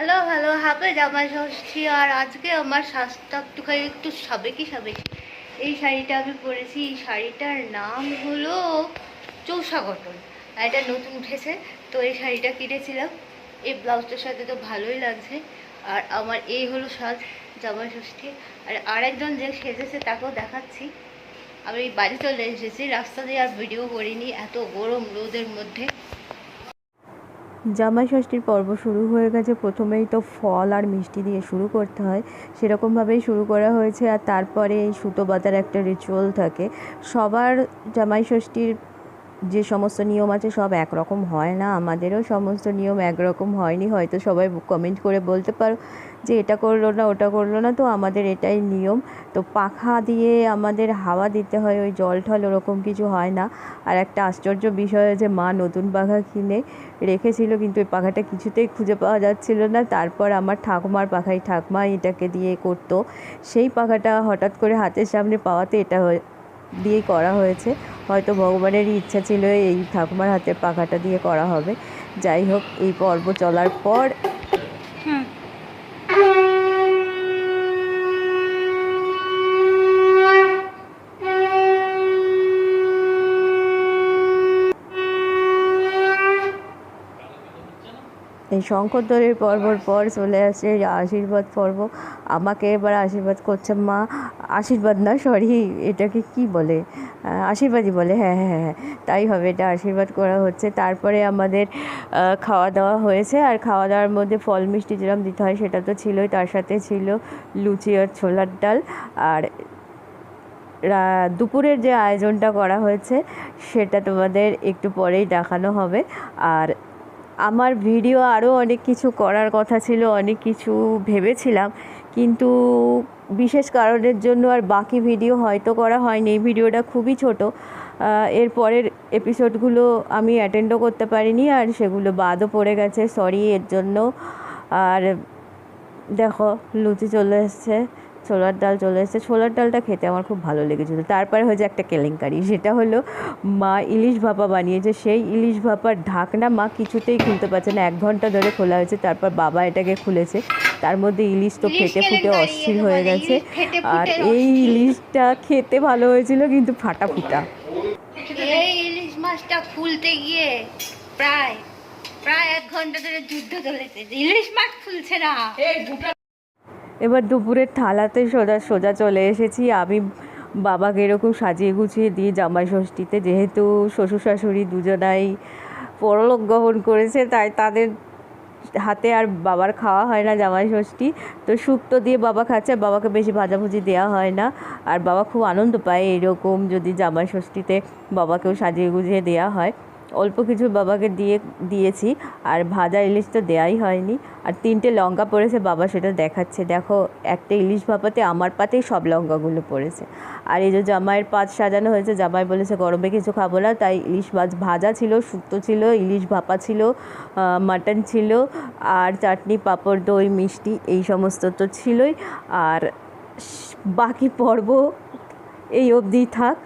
Hello hello happy জামাই ষষ্ঠী। আর আজকে আমার স্বাস্থ্য একটু সাবেকি সাবেকি। এই শাড়িটা আমি পরেছি, এই শাড়িটার নাম হলো চৌষা কটন। আর এটা নতুন উঠেছে, তো এই শাড়িটা কিনেছিলাম। এই ব্লাউজটার সাথে তো ভালোই লাগছে। আর আমার এই হলো সাজ জামাই ষষ্ঠী। আর আরেকজন যে সেজেছে তাকেও দেখাচ্ছি। আমি বাড়ি চলে এসেছি, রাস্তা দিয়ে আর ভিডিও করিনি, এত গরম রোদের মধ্যে। জামাই ষষ্ঠীর পর্ব শুরু হয়ে গেছে। প্রথমেই তো ফল আর মিষ্টি দিয়ে শুরু করতে হয়, সেরকমভাবেই শুরু করা হয়েছে। আর তারপরে এই সুতো বাঁধার একটা রিচুয়াল থাকে। সবার জামাই ষষ্ঠীর যে সমস্ত নিয়ম আছে সব একরকম হয় না, আমাদেরও সমস্ত নিয়ম একরকম হয়নি। হয়তো সবাই কমেন্ট করে বলতে পারো যে এটা করলো না ওটা করলো না, তো আমাদের এটাই নিয়ম। তো পাখা দিয়ে আমাদের হাওয়া দিতে হয়, ওই জল ঠল ওরকম কিছু হয় না। আর একটা আশ্চর্য বিষয় যে মা নতুন পাখা কিনে রেখেছিল, কিন্তু ওই পাখাটা কিছুতেই খুঁজে পাওয়া যাচ্ছিল না। তারপর আমার ঠাকুমার পাখাই, ঠাকুমা এটাকে দিয়ে করতো। সেই পাখাটা হঠাৎ করে হাতের সামনে পাওয়াতে এটা দিয়েই করা হয়েছে। হয়তো ভগবানেরই ইচ্ছা ছিল এই ঠাকুমার হাতের পাখাটা দিয়ে করা হবে। যাই হোক, এই পর্ব চলার পর এই শঙ্করদোলের পর্বর পর চলে আসে আশীর্বাদ পর্ব। আমাকে এবার আশীর্বাদ করছে মা। আশীর্বাদ না, সরি, এটাকে কি বলে, আশীর্বাদই বলে, হ্যাঁ হ্যাঁ হ্যাঁ তাই হবে, এটা আশীর্বাদ করা হচ্ছে। তারপরে আমাদের খাওয়া দাওয়া হয়েছে। আর খাওয়া দাওয়ার মধ্যে ফল মিষ্টি যেরকম দিতে হয় সেটা তো ছিলই, তার সাথে ছিল লুচি আর ছোলার ডাল। আর দুপুরের যে আয়োজনটা করা হয়েছে সেটা তোমাদের একটু পরেই দেখানো হবে। আর আমার ভিডিও আরও অনেক কিছু করার কথা ছিল, অনেক কিছু ভেবেছিলাম, কিন্তু বিশেষ কারণের জন্য আর বাকি ভিডিও হয়তো করা হয়নি। এই ভিডিওটা খুবই ছোট, এর পরের এপিসোডগুলো আমি অ্যাটেন্ডও করতে পারিনি, আর সেগুলো বাদও পড়ে গেছে, সরি এর জন্য। আর দেখো লুচি চলে এসছে, ছোলার ডাল চলে এসছে। ছোলার ডালটা খেতে আমার খুব ভালো লেগেছিলো। তারপরে হয়েছে একটা কেলেঙ্কারি, সেটা হলো মা ইলিশ ভাপা বানিয়েছে। সেই ইলিশ ভাপার ঢাকনা মা কিছুতেই খুলতে পারছে না, 1 ঘন্টা ধরে খোলা হয়েছে, তারপর বাবা এটাকে খুলেছে। তার মধ্যে ইলিশ তো ফেটে ফুটে অস্থির হয়ে গেছে। আর এই ইলিশটা খেতে ভালো হয়েছিল, কিন্তু ফাটা ফুটা। এই ইলিশ মাছটা খুলতে গিয়ে প্রায় প্রায় 1 ঘন্টা ধরে যুদ্ধ চলেছে, ইলিশ মাছ খুলছে না। এবার দুপুরের থালাতে সোজা সোজা চলে এসেছি। আমি বাবাকে এরকম সাজিয়ে গুছিয়ে দিই জামাই ষষ্ঠীতে, যেহেতু শ্বশুর শাশুড়ি দুজনাই পরলোক গমন করেছে, তাই তাদের হাতে আর বাবার খাওয়া হয় না জামাই ষষ্ঠী। তো শুক্তো দিয়ে বাবা খাচ্ছে, বাবাকে বেশি ভাজাভুজি দেওয়া হয় না। আর বাবা খুব আনন্দ পায় এরকম যদি জামাই ষষ্ঠীতে বাবাকেও সাজিয়ে গুছিয়ে দেওয়া হয়। অল্প কিছু বাবাকে দিয়েছি, আর ভাজা ইলিশ তো দেওয়াই হয়নি। আর 3টে লঙ্কা পড়েছে, বাবা সেটা দেখাচ্ছে, দেখো একটা ইলিশ ভাপাতে আমার পাতেই সব লঙ্কাগুলো পড়েছে। আর এই যে জামাইয়ের পাত সাজানো হয়েছে, জামাই বলেছে গরমে কিছু খাবো না, তাই ইলিশ মাছ ভাজা ছিল, শুক্তো ছিল, ইলিশ ভাপা ছিল, মাটন ছিল, আর চাটনি পাঁপড় দই মিষ্টি এই সমস্ত তো ছিলই। আর বাকি পর্ব এই অবধিই থাক।